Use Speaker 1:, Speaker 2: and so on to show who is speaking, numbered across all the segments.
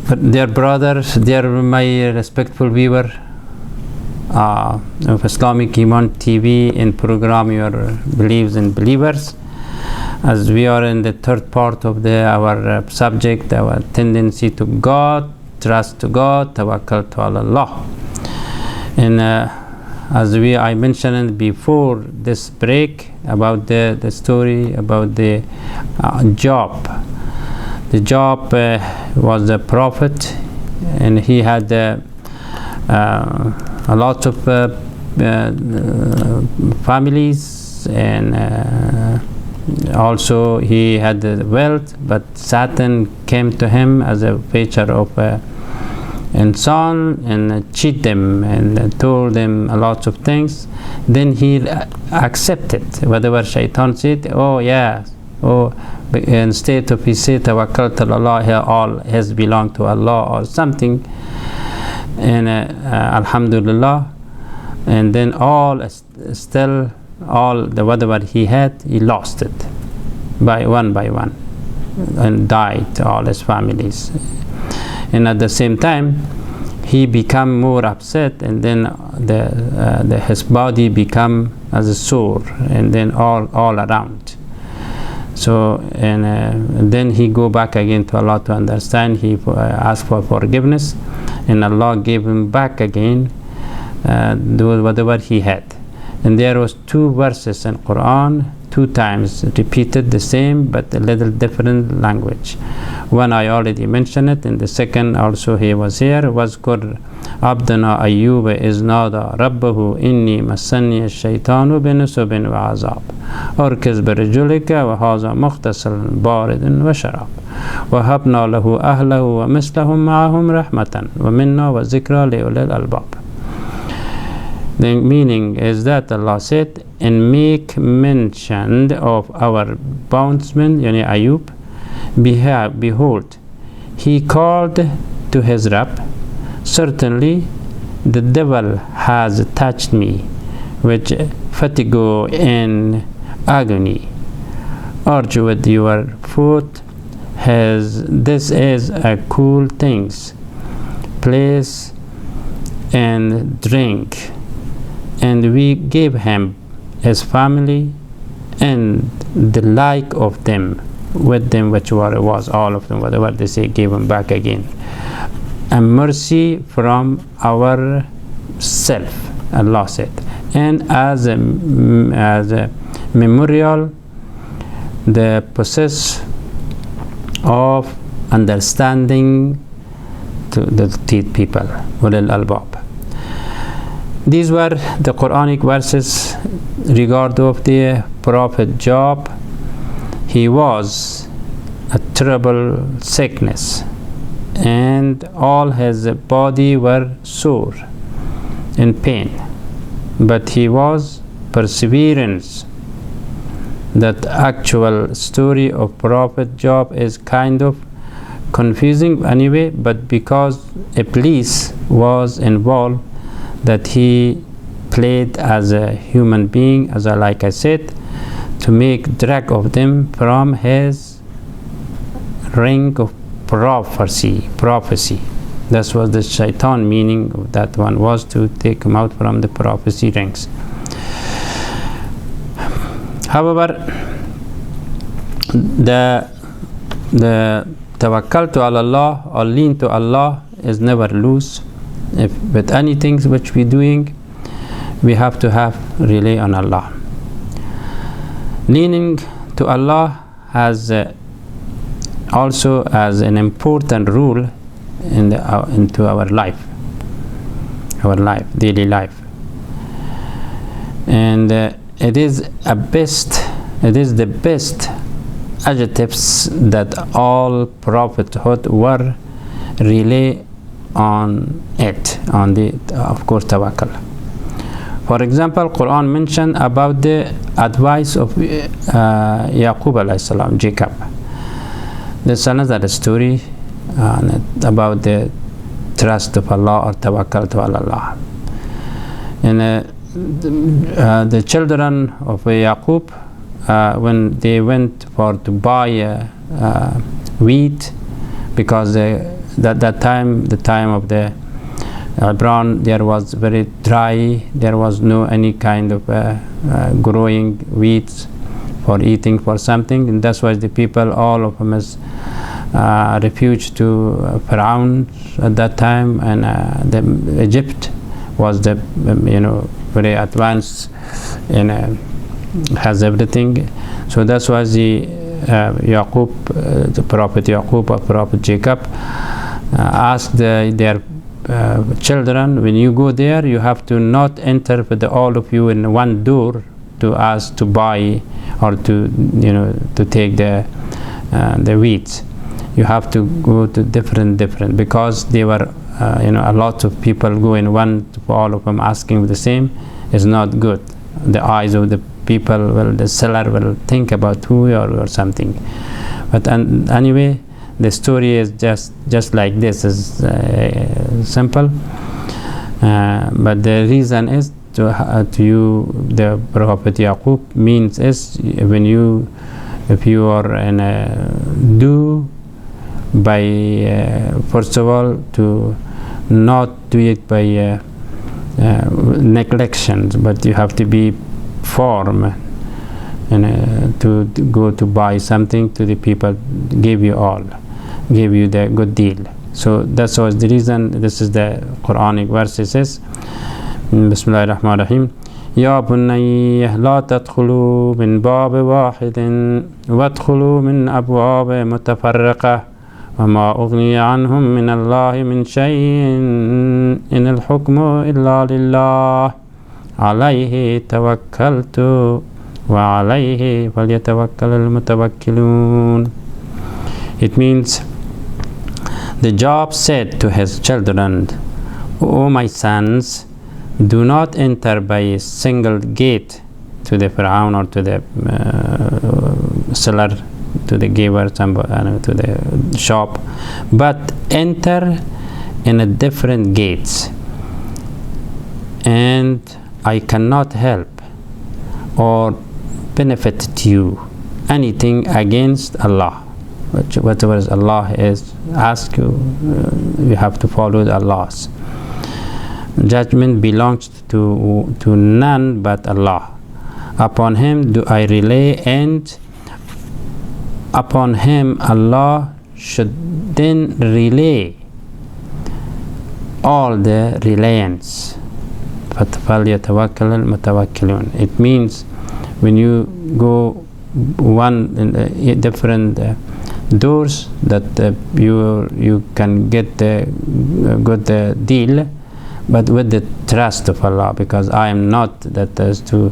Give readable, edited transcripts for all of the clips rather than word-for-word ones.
Speaker 1: But dear brothers, dear my respectful viewer of Islamic Iman TV in program Your Beliefs and Believers, as we are in the third part of our subject, our tendency to God, trust to God, tawakkal to Allah. And as I mentioned before this break about the story about the Job. The Job was a prophet, and he had a lot of families, and also he had wealth, but Satan came to him as a feature of insan and cheat them and told them a lot of things. Then he accepted whatever Shaitan said. Oh yeah, oh, instead of he said tawakkal to Allah, all has belonged to Allah or something, and alhamdulillah, and then all still all the whatever he had, he lost it by one, and died all his families. And at the same time he become more upset, and then his body become as a sore, and then all around. So and then he go back again to Allah to understand. He asked for forgiveness, and Allah gave him back again whatever he had. And there was 2 verses in Quran, 2 times repeated the same but a little different language. One I already mentioned it, and the second also he was here. وَاذْكُرْ عَبْدَنَا أَيُّوبَ إِذْ نَادَى رَبَّهُ إِنِّي مَسَّنِيَ الشَّيْطَانُ بِنُصْبٍ وَعَذَابٍ أَرْكِضْ بِرِجُلِكَ وَهَذَا مُغْتَسَلٌ بَارِدٌ وَشَرَابٌ وَهَبْنَا لَهُ أَهْلَهُ وَمِثْلَهُم مَعَهُمْ رَحْمَةً وَمِنَّا وَذِكْرَى لِأُولِي الْأَلْبَابِ. The meaning is that Allah said, and make mention of our bondsman, yani Ayub. Behold, he called to his Rabb, certainly the devil has touched me with fatigue and agony. Urge with your foot, this is a cool things, place and drink. And we gave him his family and the like of them with them, which was all of them, whatever they say, gave him back again. A mercy from our self, Allah said, and as a memorial, the process of understanding to the people, ulil albab. These were the Quranic verses regard of the Prophet Job. He was a terrible sickness, and all his body were sore in pain, but he was perseverance. That actual story of Prophet Job is kind of confusing anyway, but because Iblis was involved, that he played as a human being, like I said, to make drag of them from his ring of prophecy. That was the Shaitan meaning of that one, was to take him out from the prophecy rings. However, the tawakkal to Allah or lean to Allah is never loose. If with anything which we're doing, we have to rely on Allah. Leaning to Allah has also as an important rule into our daily life, and it is the best adjectives that all prophethood were relay on it, on the of course tawakkal. For example, Quran mentioned about the advice of Yaqub alayhi salam, Jacob. There's another story about the trust of Allah or tawakkal to Allah. And the children of Yaqub, when they went to buy wheat, because that time, the time of the Brown, there was very dry. There was no any kind of growing weeds for eating for something, and that's why the people, all of them, is refuge to Pharaoh at that time, and Egypt was the very advanced and has everything. So that's why the Yaqub, the prophet Yaqub or prophet Jacob, asked their children, when you go there, you have to not enter with all of you in one door to ask to buy or to take the weeds. You have to go to different, because there were a lot of people go in one, all of them asking the same is not good. The eyes of the people, the seller will think about who you are or something. But anyway, the story is just like this, is simple. But the reason is to you, the prophet Yaqub means is if you are in do by first of all to not do it by neglections, but you have to be firm and to go to buy something to the people, give you the good deal. So that's was the reason. This is the Quranic verse. It says, Bismillahir Rahmanir Rahim, Ya bunayya la tadkhulu min bab wahidin wadkhulu min abwab mutafarriqa وما أغني عنهم من الله من شيء إن الحكم إلا لله عليه توكلت وعليه فليتوكل المتوكلون. It means the Job said to his children, O my sons, do not enter by a single gate to the Pharaoh or to the seller, to the giver, to the shop, but enter in a different gates, and I cannot help or benefit to you anything against Allah. Whatever Allah is ask you, you have to follow Allah's judgment belongs to none but Allah. Upon Him do I rely, and upon Him Allah should then relay all the reliance. It means when you go one in different doors that you can get the good deal, but with the trust of Allah, because I am not that is to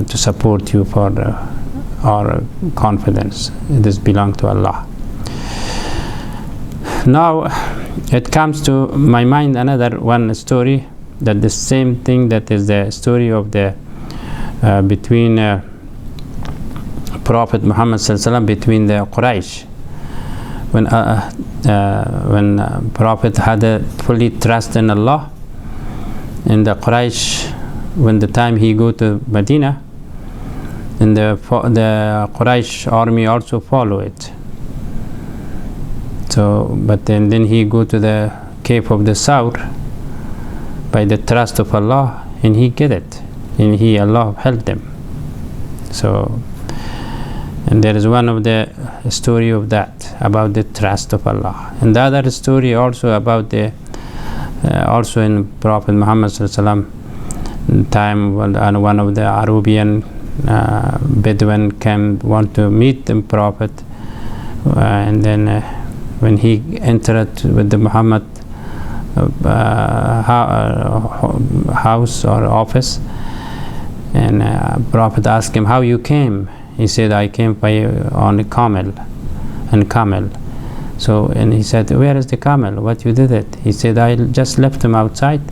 Speaker 1: support you for our confidence. This belongs to Allah. Now it comes to my mind another one story, that the same thing, that is the story of the between Prophet Muhammad ﷺ between the Quraysh, when Prophet had a fully trust in Allah, and the Quraysh, when the time he go to Medina, and the Quraysh army also follow it. So, but then he go to the cave of the south by the trust of Allah, and he get it, and Allah helped them. So, and there is one of the story of that, about the trust of Allah, and the other story also about the also in Prophet Muhammad ﷺ time, when one of the Arabian Bedouin want to meet the Prophet, and then when he entered with the Muhammad house or office, and Prophet asked him, how you came? He said, I came on a camel. So, and he said, where is the camel? What you did it? He said, I just left him outside.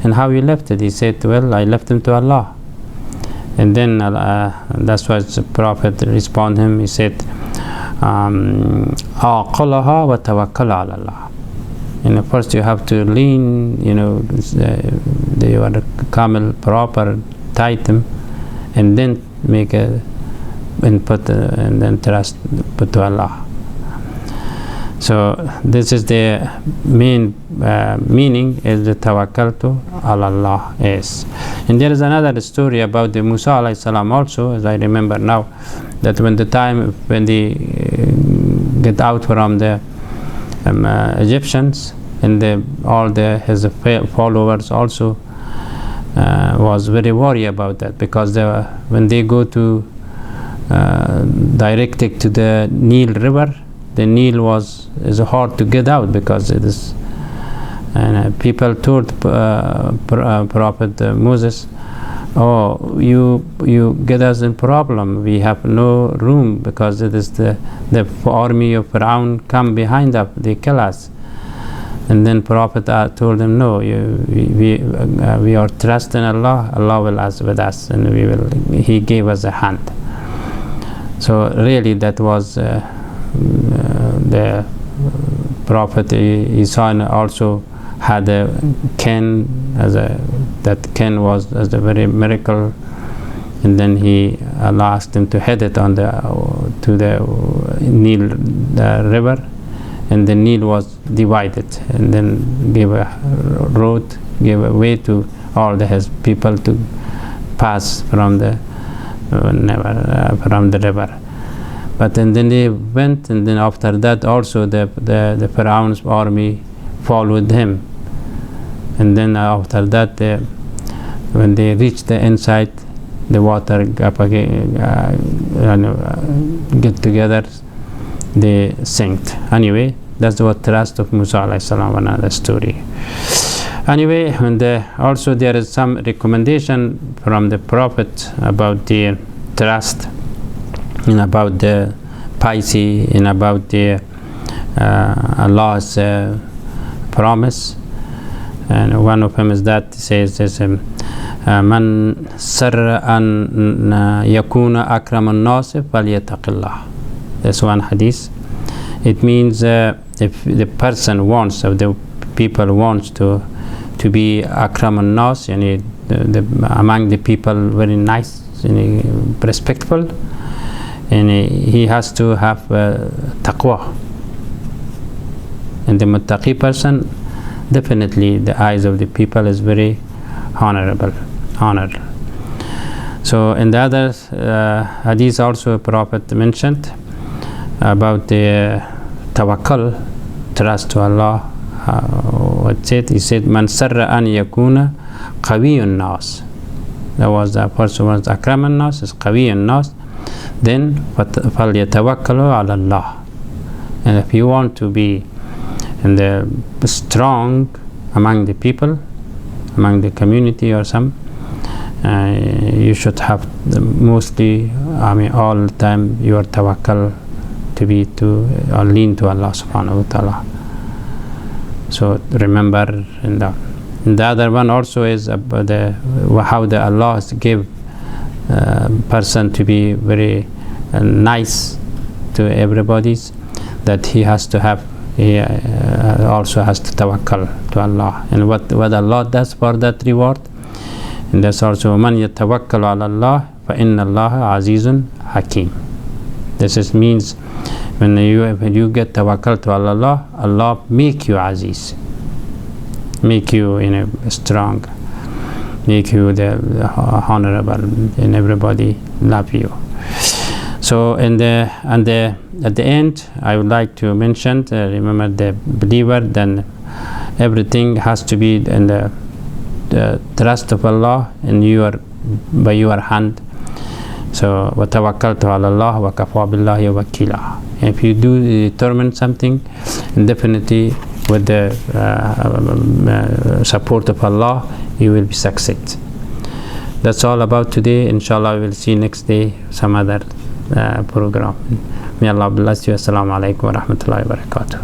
Speaker 1: And how you left it? He said, well, I left him to Allah. And then that's what the Prophet responded him. He said, aqalaha wa tawakkal ala Allah. First you have to lean, the camel proper, tight them, and then and then trust put to Allah. So this is the main meaning, is the tawakkaltu ala Allah is. And there is another story about the Musa alayhi salam also, as I remember now, that when they get out from the Egyptians, and his followers also was very worried about that, because when they go to directed to the Nile River, the Nile is hard to get out, because it is, and people told Prophet Moses, "Oh, you get us in problem. We have no room, because it is the army of Pharaoh come behind us. They kill us." And then Prophet told them, "No, we are trusting Allah. Allah will be with us, and He gave us a hand." So really, that was the Prophet Isa also had a cane, that cane was as a very miracle, and then Allah asked him to head it to the Nile river, and the Nile was divided, and then gave a way to all his people to pass from the river. But and then they went, and then after that also the Pharaoh's army followed him. And then after that, when they reached the inside, the water get together, they sank. Anyway, that's what trust of Musa alayhi salam, another story. Anyway, and also there is some recommendation from the Prophet about the trust, and about the piety, and about the Allah's promise. And one of them is that says man sarra an yakuna akram an-nas falyattaqillah. That's one hadith. It means if the person wants, or the people wants to be akram an-nas, among the people very nice and respectful, and he has to have taqwa. And the muttaqi person, definitely the eyes of the people is very honored. So in the other hadith also, Prophet mentioned about the tawakkul, trust to Allah. What said? He said, "Man sarra an yakuna qawiyyun nas." That was the first one. Akram an-nas is qawiyyun nas. Then falyatawakkalu ala Allah. And if you want to be strong among the people, among the community or some, you should have mostly, all the time, your tawakkul to be or lean to Allah subhanahu wa ta'ala. So remember, and the other one also is about how the Allah give person to be very nice to everybody, that he has to have, he also has to tawakkal to Allah, and what Allah does for that reward. And that's also man yatawakkal ala Allah fa inna Allah azizun hakim. This means when you get tawakkal to Allah, Allah make you aziz, make you strong, make you the honorable, and everybody love you. So at the end, I would like to mention, remember the believer, then everything has to be in the trust of Allah by your hand. So وَتَوَكَّلْتُ عَلَى اللَّهِ وَكَفَى بِاللَّهِ وَكِيلًا. If you do determine something, definitely with the support of Allah, you will be succeed. That's all about today. Inshallah, we will see next day some other program. May Allah bless you. Assalamu alaikum wa rahmatullahi wa barakatuh.